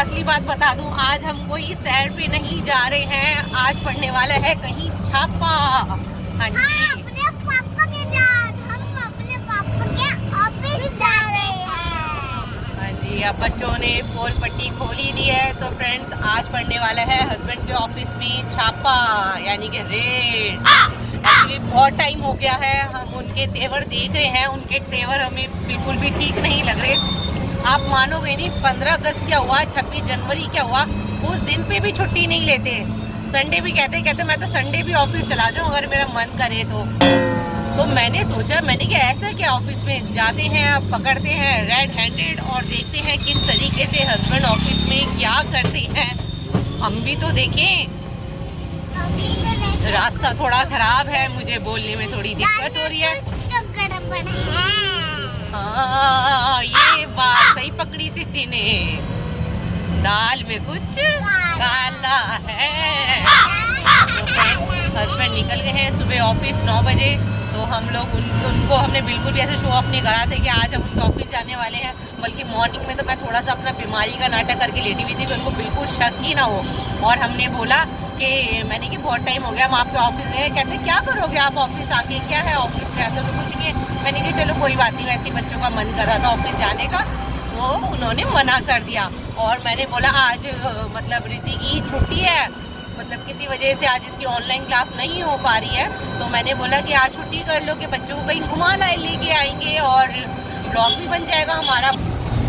असली बात बता दूं, आज हम कोई सैर पे नहीं जा रहे हैं, आज पड़ने वाला है कहीं छापा। हाँ जी, अपने पापा के साथ हम अपने पापा के ऑफिस जा रहे हैं। हाँ जी, अब बच्चों ने पोल पट्टी खोली दी है, तो फ्रेंड्स आज पड़ने वाला है हस्बैंड के ऑफिस में छापा, यानी कि रेड। एक्चुअली बहुत टाइम हो गया है, हम उनके तेवर देख रहे हैं, उनके तेवर हमें बिल्कुल भी ठीक नहीं लग रहे। आप मानोगे नहीं, 15 अगस्त क्या हुआ, 26 जनवरी क्या हुआ, उस दिन पे भी छुट्टी नहीं लेते। संडे भी कहते मैं तो संडे भी ऑफिस चला जाऊं अगर मेरा मन करे तो मैंने सोचा, मैंने क्या ऐसा क्या ऑफिस में जाते हैं, पकड़ते हैं रेड हैंडेड और देखते हैं किस तरीके से हस्बैंड ऑफिस में क्या करते हैं। हम भी तो देखें। रास्ता थोड़ा खराब है, मुझे बोलने में थोड़ी दिक्कत हो रही है। हाँ, ये बात सही पकड़ी सिद्धि ने, दाल में कुछ काला है। हस्बैंड निकल गए हैं सुबह ऑफिस 9 बजे, तो हम लोग उनको हमने बिल्कुल भी ऐसे शो ऑफ नहीं करा था कि आज हम उनके ऑफिस जाने वाले हैं। बल्कि मॉर्निंग में तो मैं थोड़ा सा अपना बीमारी का नाटक करके लेटी हुई थी कि उनको बिल्कुल शक ही ना हो। और हमने बोला कि मैंने कि बहुत टाइम हो गया हम आपके ऑफिस में, कहते क्या करोगे आप ऑफिस आके, क्या है ऑफिस में, ऐसा तो कुछ नहीं है। मैंने कहा चलो कोई बात नहीं, वैसे बच्चों का मन कर रहा था ऑफिस जाने का, तो उन्होंने मना कर दिया। और मैंने बोला आज मतलब रिद्धि की छुट्टी है, मतलब किसी वजह से आज इसकी ऑनलाइन क्लास नहीं हो पा रही है, तो मैंने बोला कि आज छुट्टी कर लो कि बच्चों को कहीं घुमा लाए लेके आएंगे और ब्लॉग भी बन जाएगा हमारा।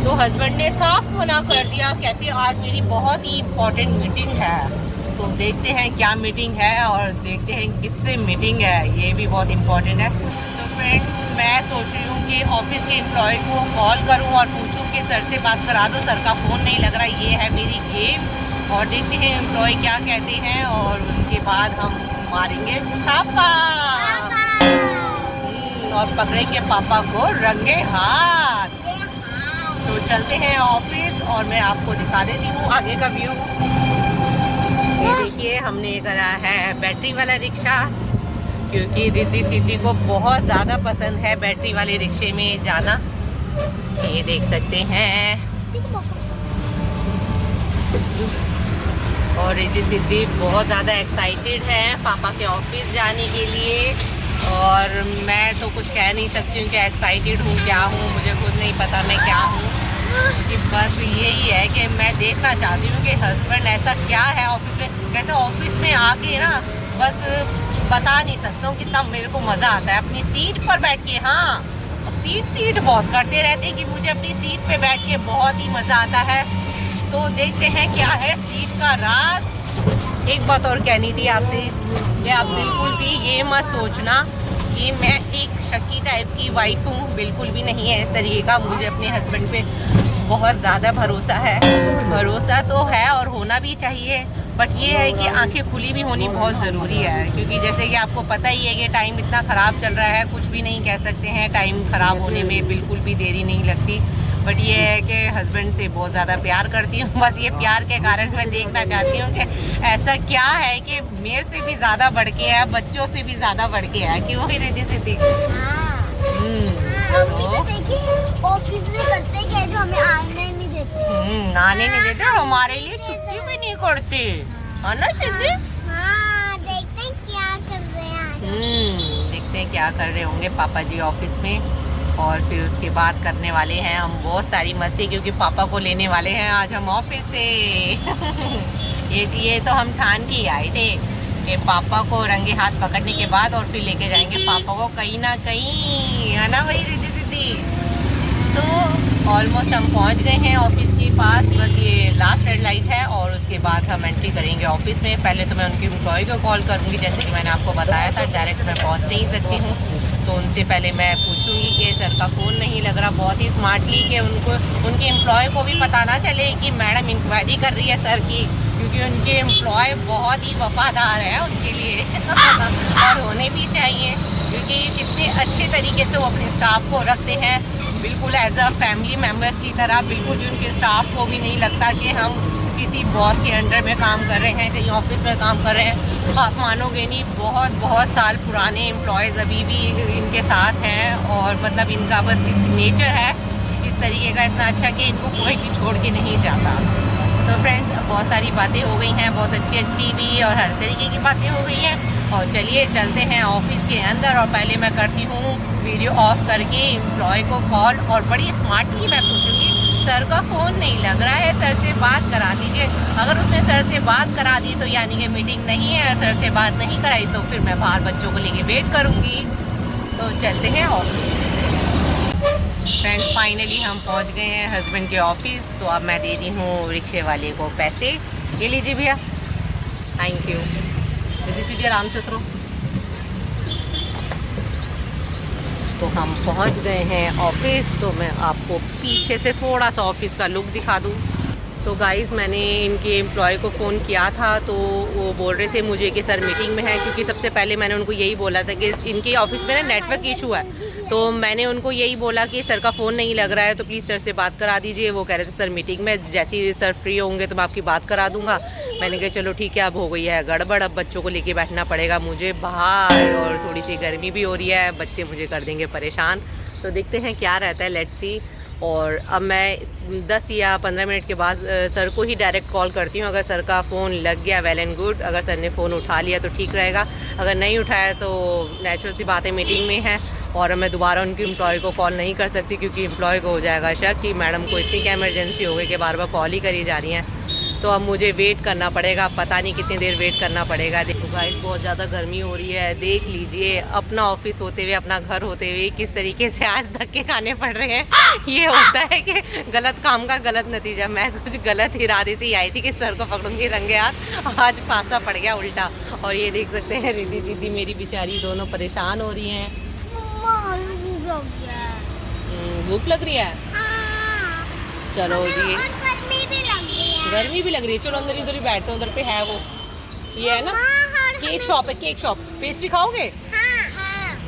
तो हस्बैंड ने साफ मना कर दिया, कहते आज मेरी बहुत ही इम्पोर्टेंट मीटिंग है। तो देखते हैं क्या मीटिंग है और देखते हैं किससे मीटिंग है, ये भी बहुत इम्पोर्टेंट है। तो फ्रेंड्स मैं सोच रही हूँ कि ऑफिस के एम्प्लॉय को कॉल करूँ और पूछूँ कि सर से बात करा दो, सर का फ़ोन नहीं लग रहा, ये है मेरी गेम। और देखते हैं एम्प्लॉय क्या कहते हैं और उनके बाद हम मारेंगे छापा और पकड़ेंगे पापा को रंगे हाथ। तो चलते हैं ऑफिस और मैं आपको दिखा देती हूँ आगे का व्यू। ये देखिए हमने करा है बैटरी वाला रिक्शा, क्योंकि रिद्धि सिद्धि को बहुत ज़्यादा पसंद है बैटरी वाले रिक्शे में जाना। ये देख सकते हैं, और रिद्धि सिद्धि बहुत ज़्यादा एक्साइटेड है पापा के ऑफिस जाने के लिए। और मैं तो कुछ कह नहीं सकती हूँ कि एक्साइटेड हूँ क्या हूँ, मुझे खुद नहीं पता मैं क्या हूँ। कि बस यही है कि मैं देखना चाहती हूँ कि हस्बैंड ऐसा क्या है ऑफिस में। कहते ऑफिस में आके ना बस बता नहीं सकता हूँ कितना मेरे को मज़ा आता है अपनी सीट पर बैठ के। हाँ, सीट बहुत करते रहते हैं कि मुझे अपनी सीट पे बैठ के बहुत ही मज़ा आता है। तो देखते हैं क्या है सीट का राज। एक बात और कहनी थी आपसे कि आप बिल्कुल भी ये मत सोचना कि मैं एक शकी टाइप की वाइफ हूँ, बिल्कुल भी नहीं है इस तरीके का। मुझे अपने हस्बैंड पे बहुत ज़्यादा भरोसा है, भरोसा तो है और होना भी चाहिए, बट ये है कि आंखें खुली भी होनी बहुत ज़रूरी है। क्योंकि जैसे कि आपको पता ही है कि टाइम इतना ख़राब चल रहा है, कुछ भी नहीं कह सकते हैं, टाइम ख़राब होने में बिल्कुल भी देरी नहीं लगती। बट ये है कि हस्बैंड से बहुत ज़्यादा प्यार करती हूँ, बस ये प्यार के कारण मैं देखना चाहती हूँ कि ऐसा क्या है कि मेरे से भी ज़्यादा बढ़ के है, बच्चों से भी ज़्यादा बढ़ के है। क्यों ही रिद्धि सिद्धि? ऑफिस में करते क्या जो हमें आने नहीं देते। आने नहीं देते और हमारे लिए छुट्टी भी नहीं करते, है ना सिद्धि? हाँ, देखते हैं क्या कर रहे हैं। देखते हैं क्या कर रहे होंगे पापा जी ऑफिस में, और फिर उसके बाद करने वाले हैं हम बहुत सारी मस्ती, क्योंकि पापा को लेने वाले हैं आज हम ऑफिस से। ये तो हम ठान के आए थे कि पापा को रंगे हाथ पकड़ने के बाद और फिर लेके जाएंगे पापा को कहीं ना कहीं, है ना वही रिद्धि सिद्धि? तो ऑलमोस्ट हम पहुंच गए हैं ऑफिस के पास, बस ये लास्ट रेड लाइट है और उसके बाद हम एंट्री करेंगे ऑफिस में। पहले तो मैं उनके एम्प्लॉय को कॉल करूँगी, जैसे कि मैंने आपको बताया था, डायरेक्ट मैं पहुँच नहीं सकती हूँ। तो उनसे पहले मैं पूछूंगी कि सर का फ़ोन नहीं लग रहा, बहुत ही स्मार्टली कि उनको उनके एम्प्लॉय को भी पता ना चले कि मैडम इंक्वायरी कर रही है सर की, क्योंकि उनके एम्प्लॉय बहुत ही वफादार है उनके लिए और होने भी चाहिए, क्योंकि कितने अच्छे तरीके से वो अपने स्टाफ को रखते हैं, बिल्कुल एज अ फैमिली मेम्बर्स की तरह। बिल्कुल भी उनके स्टाफ को भी नहीं लगता कि हम किसी बॉस के अंडर में काम कर रहे हैं, कहीं ऑफिस में काम कर रहे हैं। आप मानोगे नहीं, बहुत साल पुराने एम्प्लॉयज़ अभी भी इनके साथ हैं, और मतलब इनका बस नेचर है इस तरीके का इतना अच्छा कि इनको कोई भी छोड़ के नहीं जाता। तो फ्रेंड्स बहुत सारी बातें हो गई हैं, बहुत अच्छी अच्छी भी और हर तरीके की बातें हो गई हैं। और चलिए चलते हैं ऑफिस के अंदर। और पहले मैं करती हूँ वीडियो ऑफ करके एम्प्लॉय को कॉल, और बड़ी स्मार्टली मैं पूछूँगी सर का फ़ोन नहीं लग रहा है, सर से बात करा दीजिए। अगर उसने सर से बात करा दी तो यानी कि मीटिंग नहीं है, सर से बात नहीं कराई तो फिर मैं बाहर बच्चों को लेके वेट करूँगी। तो चलते हैं ऑफिस। फ्रेंड्स फाइनली हम पहुंच गए हैं हस्बैंड के ऑफिस। तो अब मैं दे दी हूँ रिक्शे वाले को पैसे, ये लीजिए भैया, थैंक यू। जल्दी सीधे आराम से उतरो। तो हम पहुंच गए हैं ऑफिस। तो मैं आपको पीछे से थोड़ा सा ऑफिस का लुक दिखा दूँ। तो गाइज़ मैंने इनके एम्प्लॉय को फ़ोन किया था, तो वो बोल रहे थे मुझे कि सर मीटिंग में है, क्योंकि सबसे पहले मैंने उनको यही बोला था कि इनके ऑफिस में ना नेटवर्क इशू है। तो मैंने उनको यही बोला कि सर का फ़ोन नहीं लग रहा है, तो प्लीज़ सर से बात करा दीजिए। वो कह रहे थे सर मीटिंग में, जैसे ही सर फ्री होंगे तो मैं आपकी बात करा दूँगा। मैंने कहा चलो ठीक है, अब हो गई है गड़बड़, अब बच्चों को लेके बैठना पड़ेगा मुझे बाहर, और थोड़ी सी गर्मी भी हो रही है, बच्चे मुझे कर देंगे परेशान। तो देखते हैं क्या रहता है, लेट्स सी। और अब मैं 10 या 15 मिनट के बाद सर को ही डायरेक्ट कॉल करती हूँ। अगर सर का फ़ोन लग गया वेल एंड गुड, अगर सर ने फ़ोन उठा लिया तो ठीक रहेगा, अगर नहीं उठाया तो नेचुरल सी बात है मीटिंग में है, और मैं दोबारा उनकी एम्प्लॉय को कॉल नहीं कर सकती, क्योंकि एम्प्लॉय को हो जाएगा शक कि मैडम को इतनी क्या इमरजेंसी हो गई कि बार बार कॉल ही करी जा रही हैं। तो अब मुझे वेट करना पड़ेगा, पता नहीं कितनी देर वेट करना पड़ेगा। देखो गाइस बहुत ज़्यादा गर्मी हो रही है, देख लीजिए अपना ऑफिस होते हुए, अपना घर होते हुए किस तरीके से आज धक्के खाने पड़ रहे हैं। ये होता है कि गलत काम का गलत नतीजा। मैं कुछ गलत इरादे से ही आई थी कि सर को पकड़ूंगी रंगे हाथ, आज फांसा पड़ गया उल्टा। और ये देख सकते हैं रिद्धि सिद्धि मेरी बेचारी दोनों परेशान हो रही हैं। भूख लग रही है, चलो जी गर्मी भी लग रही है, चलो अंदर इधर ही बैठते हैं, उधर पे है वो, ये है ना केक शॉप है, केक शॉप। पेस्ट्री खाओगे?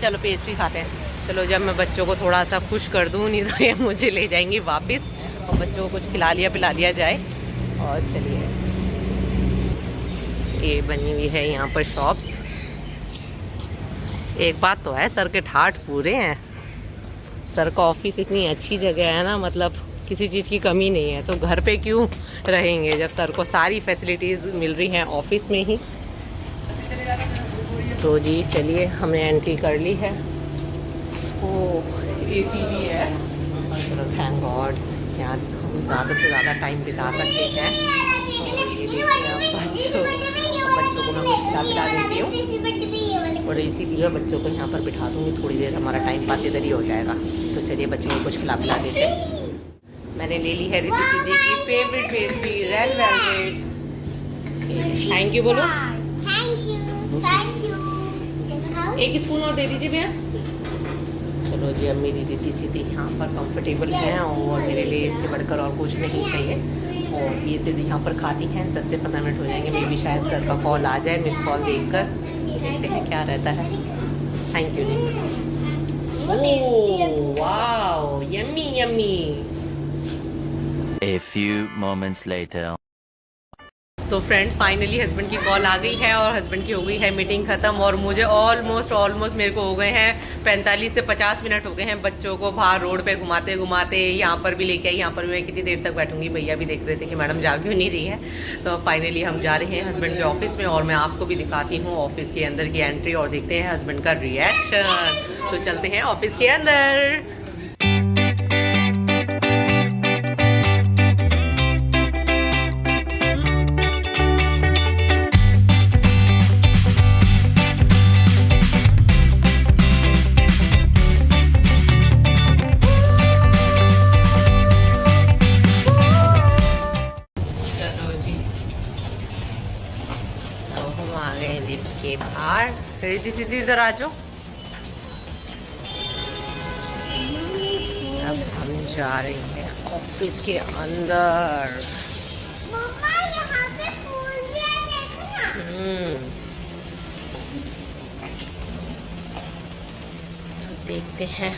चलो पेस्ट्री खाते हैं। चलो जब मैं बच्चों को थोड़ा सा खुश कर दूँ, नहीं तो ये मुझे ले जाएंगी वापस, और बच्चों को कुछ खिला लिया पिला लिया जाए। और चलिए ये बनी हुई है यहाँ पर शॉप्स। एक बात तो है, सर के ठाठ पूरे हैं। सर का ऑफिस इतनी अच्छी जगह है ना, मतलब किसी चीज़ की कमी नहीं है, तो घर पे क्यों रहेंगे जब सर को सारी फैसिलिटीज़ मिल रही हैं ऑफिस में ही। तो जी चलिए हमने एंट्री कर ली है। ओह एसी भी है, चलो थैंक गॉड, यहाँ हम ज़्यादा से ज़्यादा टाइम बिता सकते हैं। और ये देखिए बच्चों को मैं कुछ खिला पिला देती हूँ, और एसी भी है, बच्चों को यहाँ पर बिठा दूँगी, थोड़ी देर हमारा टाइम पास इधर ही हो जाएगा। तो चलिए बच्चों को कुछ खिला पिला देते हैं। मैंने ले ली है रिद्धि सिद्धि की favourite pastry red velvet. Thank you बोलो। Thank you. एक स्पून और दे दीजिए भैया। चलो जी अब मेरी रिद्धि सिद्धि यहाँ पर कंफर्टेबल हैं, और मेरे लिए इससे बढ़कर और कुछ नहीं चाहिए। और ये दीदी यहाँ पर खाती हैं, 10 से 15 मिनट हो जाएंगे, मे भी शायद सर का कॉल आ जाए, मिस कॉल देखकर देखते हैं क्या रहता है। थैंक यू जी। Oh wow yummy yummy. A few moments later. तो फ्रेंड्स फाइनली हस्बैंड की कॉल आ गई है, और हस्बैंड की हो गई है मीटिंग ख़त्म, और मुझे ऑलमोस्ट मेरे को हो गए हैं 45 से 50 मिनट हो गए हैं बच्चों को बाहर रोड पे घुमाते घुमाते। यहाँ पर भी लेके आई, यहाँ पर भी मैं कितनी देर तक बैठूंगी, भैया भी देख रहे थे कि मैडम जा क्यों नहीं रही है। तो फाइनली हम जा रहे हैं हस्बैंड के ऑफिस में, और मैं आपको भी दिखाती हूँ ऑफिस के अंदर की एंट्री, और देखते हैं हस्बैंड का रिएक्शन। तो चलते हैं ऑफिस के अंदर। के बाहर रिद्धि सिद्धि इधर आ जाओ। अब हम जा रहे हैं ऑफिस के अंदर। मम्मा यहाँ पे फूल भी है, देखो ना। देखते हैं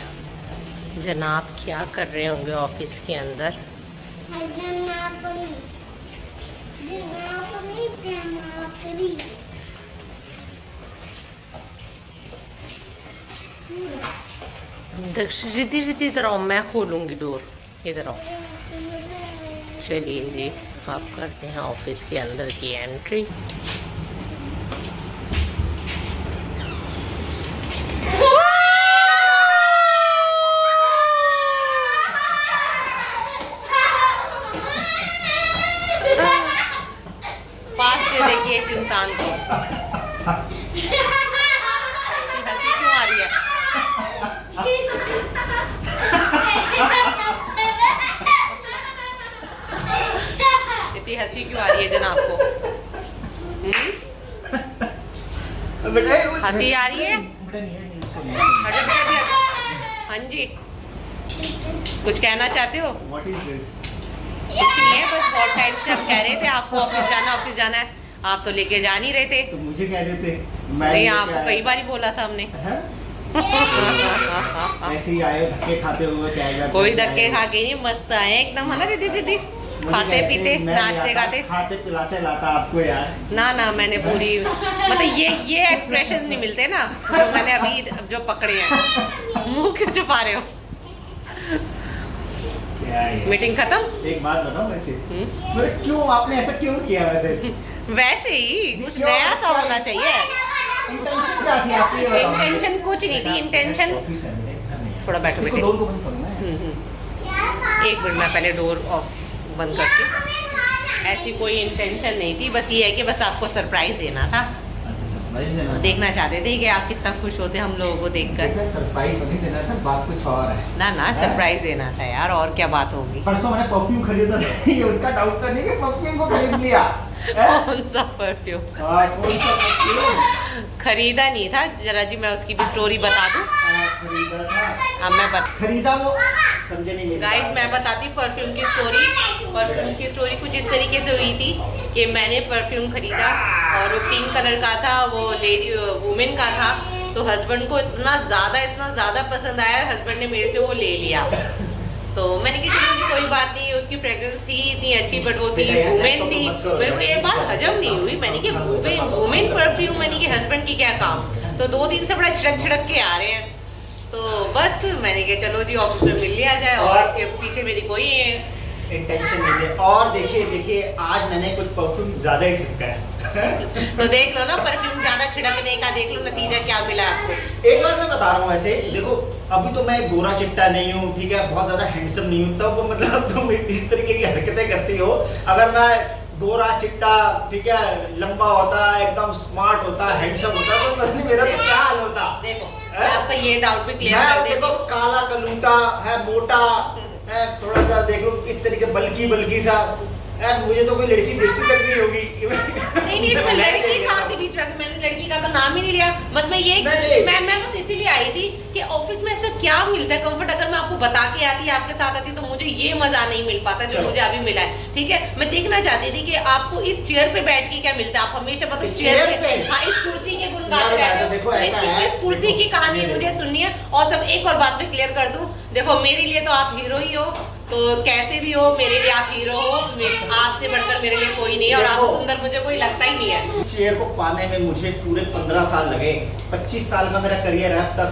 जनाब क्या कर रहे होंगे ऑफिस के अंदर। रिद्धि इधर आओ, मैं खोलूंगी डोर, इधर आओ। चलिए जी अब करते हैं ऑफिस के अंदर की एंट्री। पास से देखिए इस इंसान को, हंसी क्यों आ रही है? इतनी हंसी क्यों आ रही है जनाब को? हंसी आ रही है? हाँ जी, कुछ कहना चाहते हो? What is this? कुछ नहीं है, बस बहुत टाइम से हम कह रहे थे आपको ऑफिस जाना है, आप तो लेके जा नहीं रहे थे। तो मुझे कह देते। नहीं, आपको कई बार बोला था हमने। ऐसे ही आए धक्के खाते हुए क्या? कोई धक्के खा के नहीं, मस्त आए एकदम, है ना दीदी सीधी, खाते पीते नाचते गाते, खाते पिलाते लाता आपको यार। ना मैंने पूरी मतलब ये एक्सप्रेशन नहीं मिलते ना जो मैंने अभी जो पकड़े हैं। मुंह क्यों छुपा रहे हो? मीटिंग खत्म? एक बात बताओ वैसे, मतलब क्यों आपने ऐसा क्यों किया वैसे? वैसे ही कुछ नया सा होना चाहिए। इंटेंशन क्या थी आपकी? इंटेंशन कुछ नहीं थी, इंटेंशन थोड़ा बैठो बेटे। डोर को बंद करो ना। एक मिनट, मैं पहले डोर ऑफ बंद करती। ऐसी कोई इंटेंशन नहीं थी, बस ये है कि बस आपको सरप्राइज देना था। अच्छा, सरप्राइज देना था। देखना चाहते थे कि आप कितना खुश होते हम लोगों को देखकर। सरप्राइज नहीं देना था, बात कुछ और है। ना सरप्राइज देना था यार, और क्या बात होगी। परसों मैंने परफ्यूम खरीदा था, ये उसका डाउट तो नहीं कि परफ्यूम को खरीद लिया? कौन सा परफ्यूम? कौन सा परफ्यूम? खरीदा नहीं था, जरा जी मैं उसकी भी स्टोरी बता दूं। खरीदा था। अब मैं खरीदा वो समझे नहीं मेरी गाइस, बात। मैं बताती हूँ परफ्यूम की स्टोरी। परफ्यूम की स्टोरी कुछ इस तरीके से हुई थी कि मैंने परफ्यूम खरीदा और वो पिंक कलर का था, वो लेडी वुमेन का था। तो हस्बैंड को इतना ज़्यादा पसंद आया, हस्बैंड ने मेरे से वो ले लिया। तो मैंने कहा चलो कोई बात नहीं, उसकी फ्रेग्रेंस थी इतनी अच्छी, बट वो थी वुमेन थी। मेरे को ये बात हजम नहीं हुई, मैंने कि वुमेन परफ्यूम, मैंने कि हस्बैंड की क्या काम। तो 2 दिन से बड़ा छिड़क के आ रहे हैं, तो बस मैंने कहा चलो जी ऑफिस में मिल लिया जाए, और इसके पीछे मेरी कोई इंटेंशन नहीं है। और देखिए आज मैंने कुछ परफ्यूम ज्यादा ही छिड़का है। तो देख लो ना, परफ्यूम ज्यादा छिड़कने का देख लो नतीजा क्या मिला आपको। एक बात मैं बता रहा हूँ, वैसे देखो अभी तो मैं गोरा चिट्टा नहीं हूँ, ठीक है, बहुत ज्यादा हैंडसम नहीं हूँ, तब मतलब तुम इस तरीके की हरकतें करती हो। अगर मैं गोरा चिट्टा, ठीक है, लंबा होता, एकदम स्मार्ट होता, हैंडसम होता, तो पता नहीं मेरा तो क्या हाल होता। देखो आपका ये डाउट भी क्लियर कर देती हूँ। काला कलूटा है, मोटा है, थोड़ा सा देख लो इस तरीके बल्कि सा यार, मुझे तो कोई लड़की देखती तक नहीं होगी। नहीं इसमें लड़की कहाँ से बीच में, मैंने लड़की का तो नाम ही नहीं लिया। बस मैं ये मैं बस इसीलिए आई थी कि ऑफिस में ऐसा क्या मिलता है कंफर्ट। अगर मैं आपको बता के आती, आपके साथ आती, तो मुझे ये मजा नहीं मिल पाता जो मुझे अभी मिला है। ठीक है, मैं देखना चाहती थी कि आपको इस चेयर पे बैठ के क्या मिलता है। आप हमेशा मतलब इस चेयर पे, हाँ, इस कुर्सी के गुण गाते रहते हो। इस कुर्सी की कहानी मुझे सुननी है। और सब एक और बात मैं क्लियर कर दूं, देखो मेरे लिए तो आप हीरो ही हो, तो कैसे भी हो मेरे लिए आप हीरो हो। आपसे बढ़कर मेरे लिए कोई नहीं है, और आपसे सुंदर मुझे कोई लगता ही नहीं है। चेयर को पाने में मुझे पूरे 15 साल लगे। 25 साल का मेरा करियर है अब तक,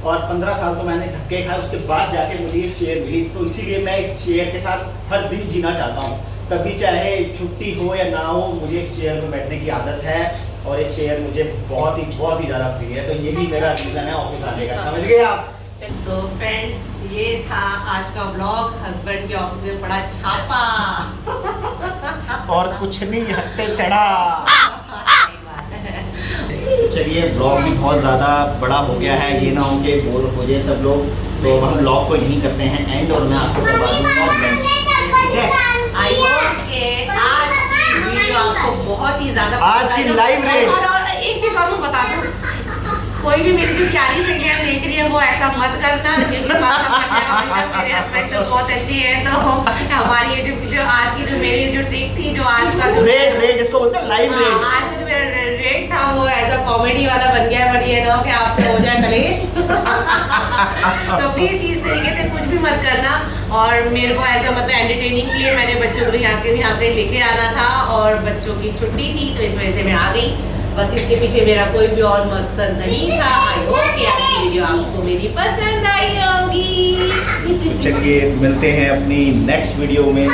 और 15 साल तो मैंने धक्के खाए, उसके बाद जाके मुझे ये चेयर मिली। तो इसीलिए मैं इस चेयर के साथ हर दिन जीना चाहता हूँ, कभी चाहे छुट्टी हो या ना हो, मुझे इस चेयर में बैठने की आदत है, और ये चेयर मुझे बहुत ही ज्यादा प्रिय है। तो यही मेरा रीजन है ऑफिस आने का, समझ गए आप? तो फ्रेंड्स, ये था आज का व्लॉग। हस्बैंड के ऑफिस में पड़ा छापा और कुछ नहीं, हट्टे चढ़ा। चलिए, व्लॉग भी बहुत ज़्यादा बड़ा हो गया है, ये ना हो के बोर हो जाए सब लोग, तो हम व्लॉग को यहीं करते हैं एंड, और मैं आपको करवा दूंगा लंच। ठीक है, आई होप कि आज की वीडियो आपको बहुत ही ज़्यादा आज की लाइव रेड। और एक चीज़ और मैं बता दूं, कोई भी मेरी जो प्यारी सहेलियां देख रही है वो ऐसा मत करना, क्योंकि मेरे हस्बैंड तो बहुत अच्छी है। तो हमारी ये जो आज की जो मेरी जो ट्रिक थी, जो आज का जो रेड इसको बोलते हैं, लाइव रेड। आज का जो मेरा रेड था वो एज अ कॉमेडी वाला बन गया, बट ये ना कि आपको हो जाए कलेश। तो प्लीज इस तरीके से कुछ भी मत करना। और मेरे को ऐसा मतलब एंटरटेनिंग के लिए मैंने बच्चों को यहाँ पे लेके आना था, और बच्चों की छुट्टी थी, तो इस वजह से मैं आ गई। बस इसके पीछे मेरा कोई भी और मकसद नहीं था। आई होप कि आज की वीडियो आपको मेरी पसंद आई होगी। चलिए, मिलते हैं अपनी नेक्स्ट वीडियो में।